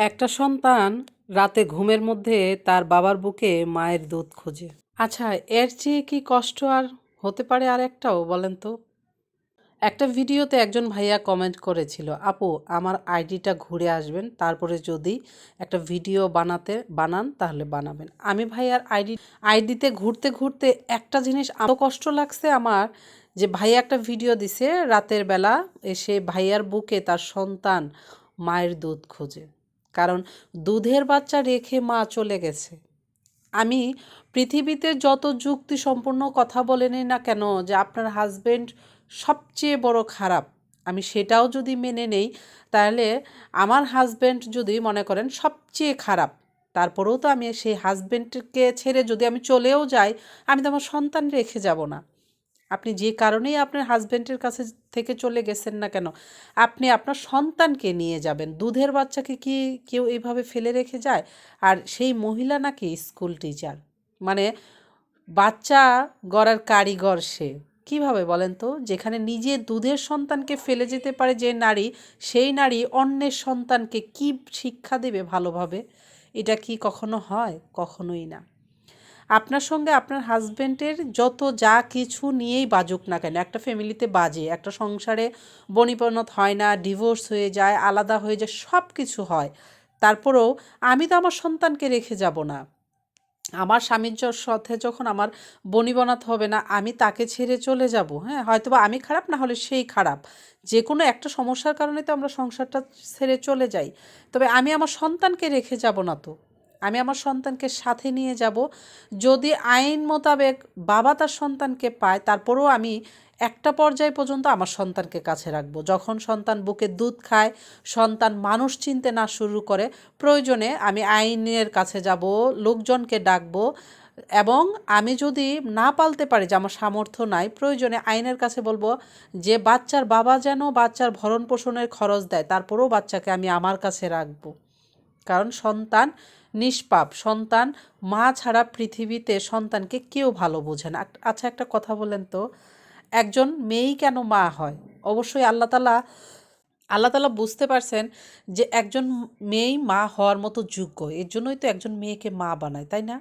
একটা সন্তান রাতে ঘুমের মধ্যে তার বাবার বুকে মায়ের দুধ খোঁজে। আচ্ছা, এর চেয়ে কি কষ্ট আর হতে পারে? আর একটাও বলেন তো। একটা ভিডিওতে একজন ভাইয়া কমেন্ট করেছিল, আপু আমার আইডিটা ঘুরে আসবেন, তারপরে যদি একটা ভিডিও বানান তাহলে বানাবেন। আমি ভাইয়ার আইডিতে ঘুরতে ঘুরতে একটা জিনিস এত কষ্ট লাগছে আমার, যে ভাইয়া একটা ভিডিও দিছে রাতের বেলা, এসে ভাইয়ার বুকে তার সন্তান মায়ের দুধ খোঁজে, কারণ দুধের বাচ্চা রেখে মা চলে গেছে। আমি পৃথিবীতে যত যুক্তিসম্পন্ন কথা বলেনি না কেন যে আপনার হাজবেন্ড সবচেয়ে বড় খারাপ, আমি সেটাও যদি মেনে নেই, তাহলে আমার হাজবেন্ড যদি মনে করেন সবচেয়ে খারাপ, তারপরেও তো আমি সেই হাজবেন্ডকে ছেড়ে যদি আমি চলেও যাই, আমি তো আমার সন্তান রেখে যাব না। আপনি যে কারণেই আপনার হাজবেন্ডের কাছে থেকে চলে গেছেন না কেন, আপনি আপনার সন্তানকে নিয়ে যাবেন। দুধের বাচ্চাকে কি কেউ এইভাবে ফেলে রেখে যায়? আর সেই মহিলা নাকি স্কুল টিচার, মানে বাচ্চা গড়ার কারিগর সে। কিভাবে বলেন তো? যেখানে নিজে দুধের সন্তানকে ফেলে যেতে পারে যে নারী, সেই নারী অন্যের সন্তানকে কি শিক্ষা দেবে ভালোভাবে? এটা কি কখনো হয়? কখনোই না। আপনার সঙ্গে আপনার হাজবেন্ডের যত যা কিছু নিয়েই বাজুক না কেন, একটা ফ্যামিলিতে বাজে, একটা সংসারে বনিবনত হয় না, ডিভোর্স হয়ে যায়, আলাদা হয়ে যায়, সব কিছু হয়, তারপরেও আমি তো আমার সন্তানকে রেখে যাব না। আমার স্বামীর সাথে যখন আমার বনিবনাত হবে না, আমি তাকে ছেড়ে চলে যাব। হ্যাঁ, হয়তোবা আমি খারাপ, না হলে সেই খারাপ, যে কোনো একটা সমস্যার কারণে তো আমরা সংসারটা ছেড়ে চলে যাই। তবে আমি আমার সন্তানকে রেখে যাব না তো। আমি আমার সন্তানকে সাথে নিয়ে যাব। যদি আইন মোতাবেক বাবা তার সন্তানকে পায়, তারপরেও আমি একটা পর্যায় পর্যন্ত আমার সন্তানকে কাছে রাখবো। যখন সন্তান বুকে দুধ খায়, সন্তান মানুষ চিনতে না শুরু করে, প্রয়োজনে আমি আইনের কাছে যাব, লোকজনকে ডাকবো। এবং আমি যদি না পালতে পারি, যে আমার সামর্থ্য নাই, প্রয়োজনে আইনের কাছে বলবো যে বাচ্চার বাবা যেন বাচ্চার ভরণ পোষণের খরচ দেয়, তারপরেও বাচ্চাকে আমি আমার কাছে রাখবো। কারণ সন্তান নিষ্পাপ, সন্তান মা ছাড়া পৃথিবীতে সন্তানকে কেউ ভালো বোঝে না। আচ্ছা, একটা কথা বলেন তো, একজন মেয়েই কেন মা হয়? অবশ্যই আল্লাহ তাআলা বুঝতে পারছেন যে একজন মেয়েই মা হওয়ার মতো যোগ্য, এর জন্যই তো একজন মেয়েকে মা বানায়, তাই না?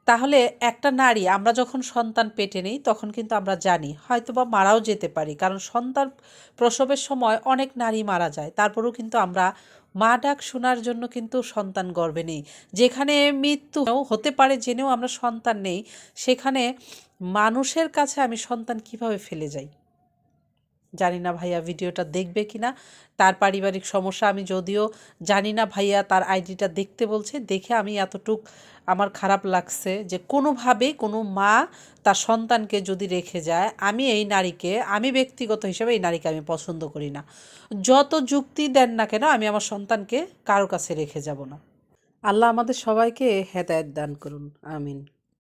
তাহলে একটা নারী, আমরা যখন সন্তান পেটে নেই তখন কিন্তু আমরা জানি হয়তোবা মারাও যেতে পারি, কারণ সন্তান প্রসবের সময় অনেক নারী মারা যায়, তারপরেও কিন্তু আমরা মা ডাক শোনার জন্য কিন্তু সন্তান গর্ভে নেই। যেখানে মৃত্যু হতে পারে জেনেও আমরা সন্তান নেই, সেখানে মানুষের কাছে আমি সন্তান কিভাবে ফেলে যাই? জানি না ভাইয়া ভিডিওটা দেখবে কি না। তার পারিবারিক সমস্যা আমি যদিও জানি না, ভাইয়া তার আইডিটা দেখতে বলছে, দেখে আমি এতটুক আমার খারাপ লাগছে যে কোনোভাবেই কোনো মা তার সন্তানকে যদি রেখে যায়, আমি ব্যক্তিগত হিসেবে এই নারীকে আমি পছন্দ করি না। যত যুক্তি দেন না কেন, আমি আমার সন্তানকে কারো কাছে রেখে যাব না। আল্লাহ আমাদের সবাইকে হেদায়েত দান করুন, আমিন।